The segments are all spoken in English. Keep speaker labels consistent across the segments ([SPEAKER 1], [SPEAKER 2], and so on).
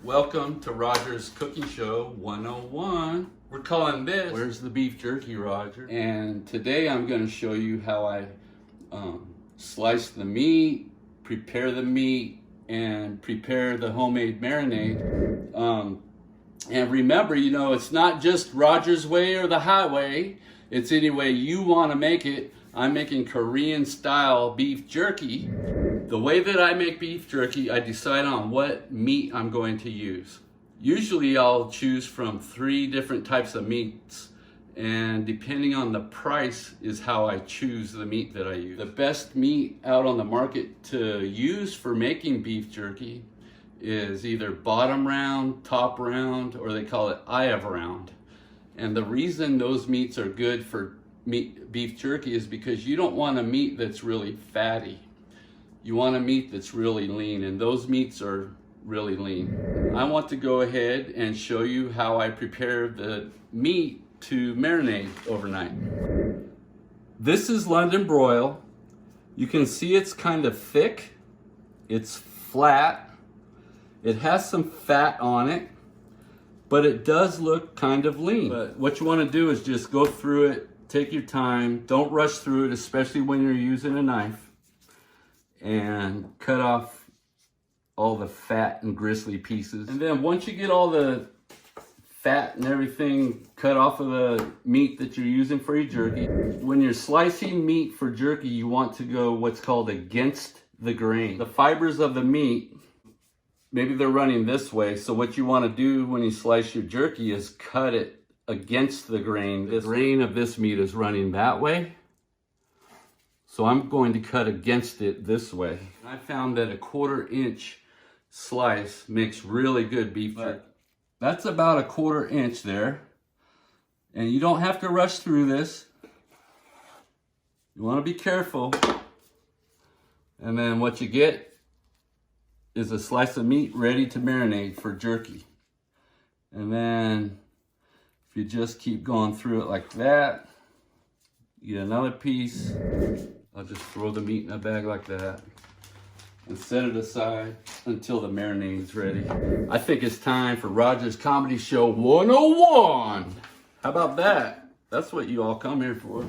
[SPEAKER 1] Welcome to Roger's Cooking Show 101. We're calling this, Where's the Beef Jerky, Roger? And today I'm going to show you how I slice the meat, prepare the meat, and prepare the homemade marinade. And remember, you know, it's not just Roger's way or the highway. It's any way you want to make it. I'm making Korean style beef jerky. The way that I make beef jerky, I decide on what meat I'm going to use. Usually I'll choose from 3 different types of meats, and depending on the price is how I choose the meat that I use. The best meat out on the market to use for making beef jerky is either bottom round, top round, or they call it eye of round. And the reason those meats are good for beef jerky is because you don't want a meat that's really fatty. You want a meat that's really lean, and those meats are really lean. I want to go ahead and show you how I prepare the meat to marinate overnight. This is London broil. You can see it's kind of thick. It's flat. It has some fat on it, but it does look kind of lean. But what you want to do is just go through it, take your time, don't rush through it, especially when you're using a knife, and cut off all the fat and gristly pieces. And then once you get all the fat and everything cut off of the meat that you're using for your jerky, when you're slicing meat for jerky, you want to go what's called against the grain. The fibers of the meat, maybe they're running this way, so what you want to do when you slice your jerky is cut it against the grain. The grain of this meat is running that way, so I'm going to cut against it this way. I found that a 1/4 inch slice makes really good beef jerky. That's about a 1/4 inch there, and you don't have to rush through this. You want to be careful. And then what you get is a slice of meat ready to marinate for jerky. And then if you just keep going through it like that, you get another piece. I'll just throw the meat in a bag like that and set it aside until the marinade's ready. I think it's time for Roger's Comedy Show 101. How about that? That's what you all come here for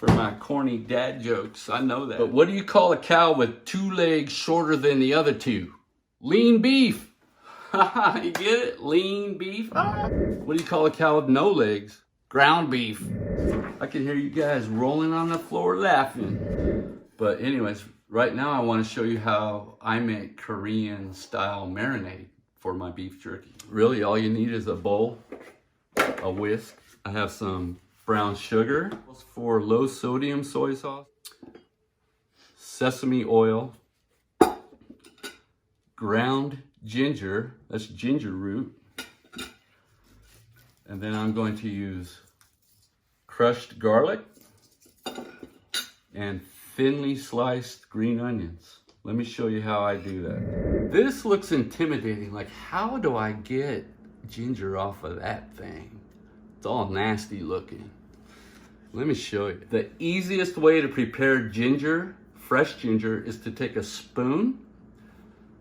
[SPEAKER 1] my corny dad jokes. I know that. But what do you call a cow with 2 legs shorter than the other 2? Lean beef. You get it? Lean beef. What do you call a cow with no legs? Ground beef. I can hear you guys rolling on the floor laughing. But anyways, right now I want to show you how I make Korean style marinade for my beef jerky. Really, all you need is a bowl, a whisk. I have some brown sugar for low sodium soy sauce, sesame oil, ground ginger, that's ginger root, and then I'm going to use crushed garlic and thinly sliced green onions. Let me show you how I do that. This looks intimidating, like how do I get ginger off of that thing? It's all nasty looking. Let me show you. The easiest way to prepare ginger, fresh ginger, is to take a spoon,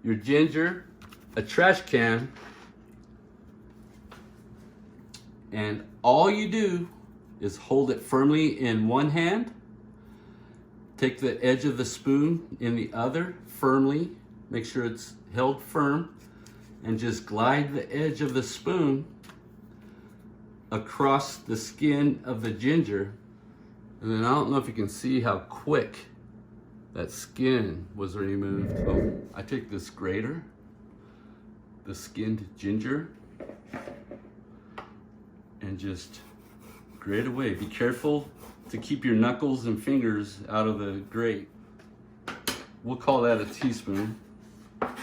[SPEAKER 1] your ginger, a trash can, and all you do is hold it firmly in one hand, take the edge of the spoon in the other firmly, make sure it's held firm, and just glide the edge of the spoon across the skin of the ginger. And then I don't know if you can see how quick that skin was removed. So I take this grater, the skinned ginger, and just grate away. Be careful to keep your knuckles and fingers out of the grate. We'll call that a teaspoon. And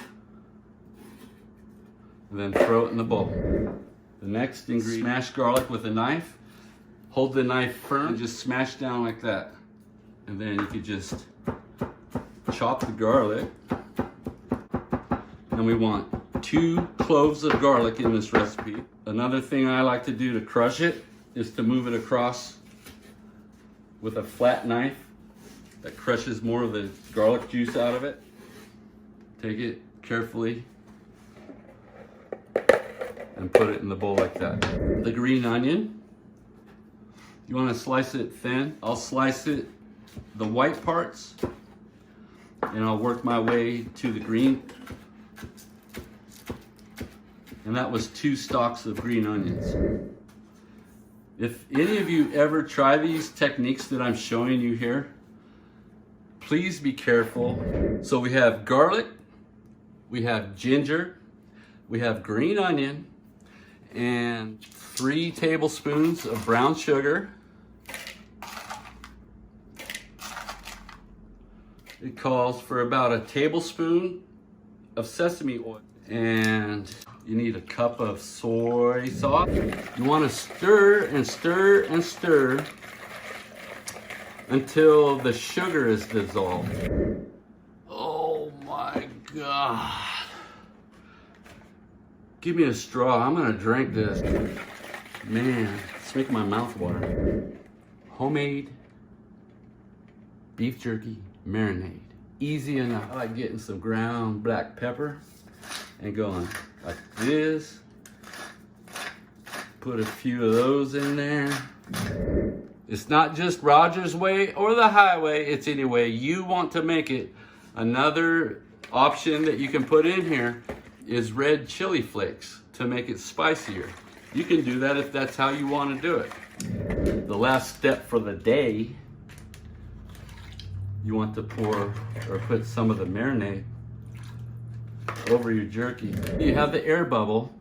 [SPEAKER 1] then throw it in the bowl. The next ingredient, smash garlic with a knife. Hold the knife firm and just smash down like that. And then you could just chop the garlic. And we want 2 cloves of garlic in this recipe. Another thing I like to do to crush it is to move it across with a flat knife that crushes more of the garlic juice out of it. Take it carefully and put it in the bowl like that. The green onion, you want to slice it thin. I'll slice it the white parts and I'll work my way to the green. And that was 2 stalks of green onions. If any of you ever try these techniques that I'm showing you here, please be careful. So we have garlic, we have ginger, we have green onion, and 3 tablespoons of brown sugar. It calls for about a tablespoon of sesame oil. And you need a cup of soy sauce. You want to stir and stir and stir until the sugar is dissolved. Oh my God. Give me a straw, I'm gonna drink this. Man, it's making my mouth water. Homemade beef jerky marinade. Easy enough. I like getting some ground black pepper and going like this. Put a few of those in there. It's not just Roger's way or the highway, it's any way you want to make it. Another option that you can put in here is red chili flakes to make it spicier. You can do that if that's how you want to do it. The last step for the day, you want to pour or put some of the marinade over your jerky. You have the air bubble.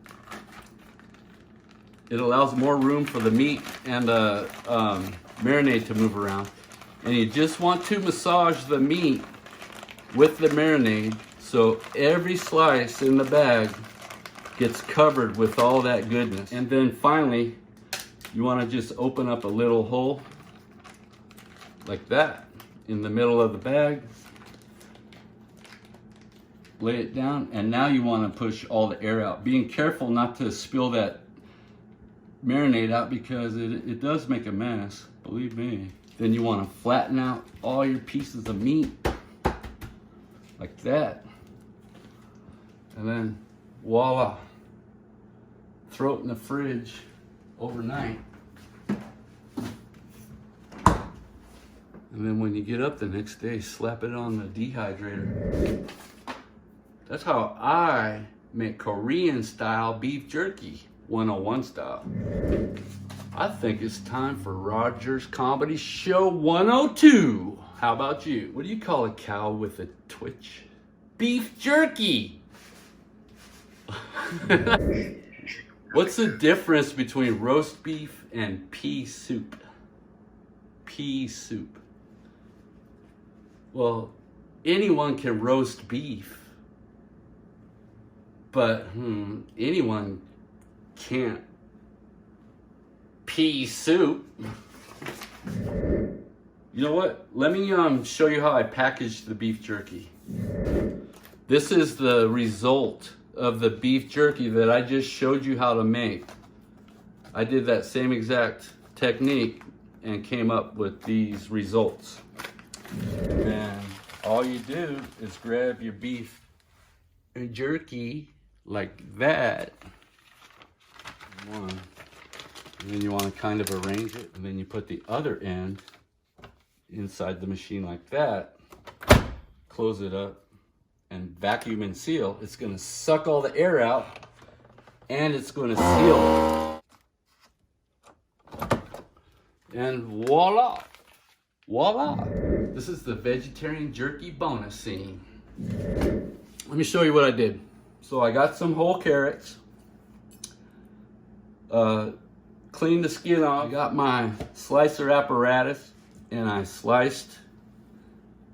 [SPEAKER 1] It allows more room for the meat and the marinade to move around. And you just want to massage the meat with the marinade so every slice in the bag gets covered with all that goodness. And then finally, you want to just open up a little hole like that in the middle of the bag. Lay it down, and now you want to push all the air out. Being careful not to spill that marinade out because it does make a mess, believe me. Then you want to flatten out all your pieces of meat like that. And then voila, throw it in the fridge overnight. And then when you get up the next day, slap it on the dehydrator. That's how I make Korean style beef jerky, 101 style. I think it's time for Roger's Comedy Show 102. How about you? What do you call a cow with a twitch? Beef jerky. What's the difference between roast beef and pea soup? Pea soup. Well, anyone can roast beef, but anyone can't pea soup. You know what? Let me show you how I packaged the beef jerky. This is the result of the beef jerky that I just showed you how to make. I did that same exact technique and came up with these results. And all you do is grab your beef jerky like that. And then you want to kind of arrange it, and then you put the other end inside the machine like that. Close it up and vacuum and seal. It's going to suck all the air out and it's going to seal it. And voila! Voila! This is the vegetarian jerky bonus scene. Let me show you what I did. So I got some whole carrots, cleaned the skin off. I got my slicer apparatus and I sliced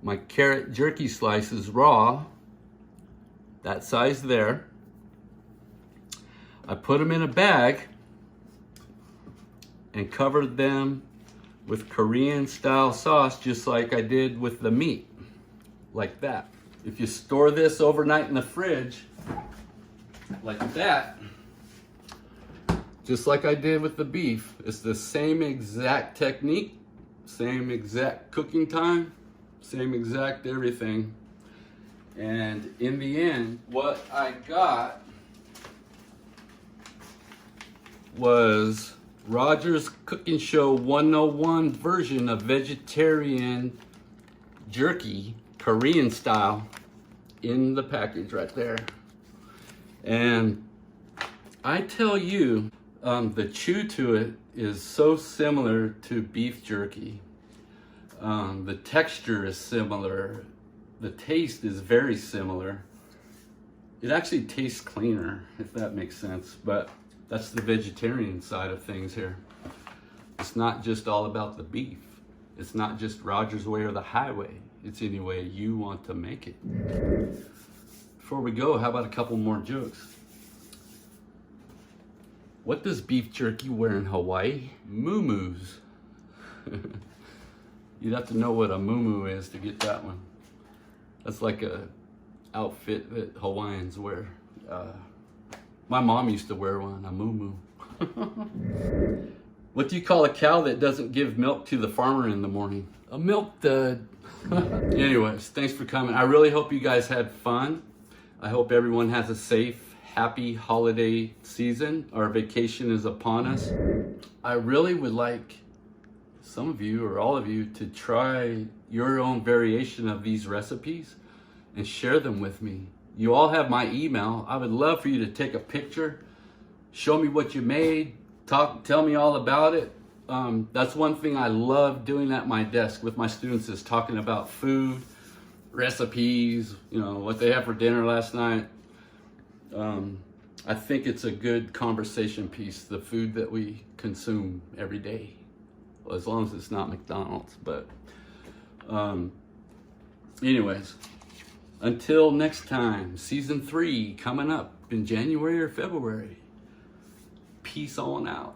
[SPEAKER 1] my carrot jerky slices raw, that size there. I put them in a bag and covered them with Korean style sauce, just like I did with the meat, like that. If you store this overnight in the fridge, like that, just like I did with the beef, it's the same exact technique, same exact cooking time, same exact everything. And in the end, what I got was Roger's Cooking Show 101 version of vegetarian jerky, Korean style, in the package right there. And I tell you, the chew to it is so similar to beef jerky. The texture is similar. The taste is very similar. It actually tastes cleaner, if that makes sense, but that's the vegetarian side of things here. It's not just all about the beef. It's not just Roger's way or the highway. It's any way you want to make it. Before we go, how about a couple more jokes? What does beef jerky wear in Hawaii? Moo-moos. You'd have to know what a moo-moo is to get that one. That's like a outfit that Hawaiians wear. My mom used to wear one, a moo-moo. What do you call a cow that doesn't give milk to the farmer in the morning? A milk dud. Anyways, thanks for coming. I really hope you guys had fun. I hope everyone has a safe, happy holiday season. Our vacation is upon us. I really would like some of you or all of you to try your own variation of these recipes and share them with me. You all have my email. I would love for you to take a picture, show me what you made, tell me all about it. That's one thing I love doing at my desk with my students, is talking about food, recipes, you know, what they had for dinner last night. I think it's a good conversation piece, the food that we consume every day, well, as long as it's not McDonald's. But anyways, until next time, season 3 coming up in January or February. Peace on out.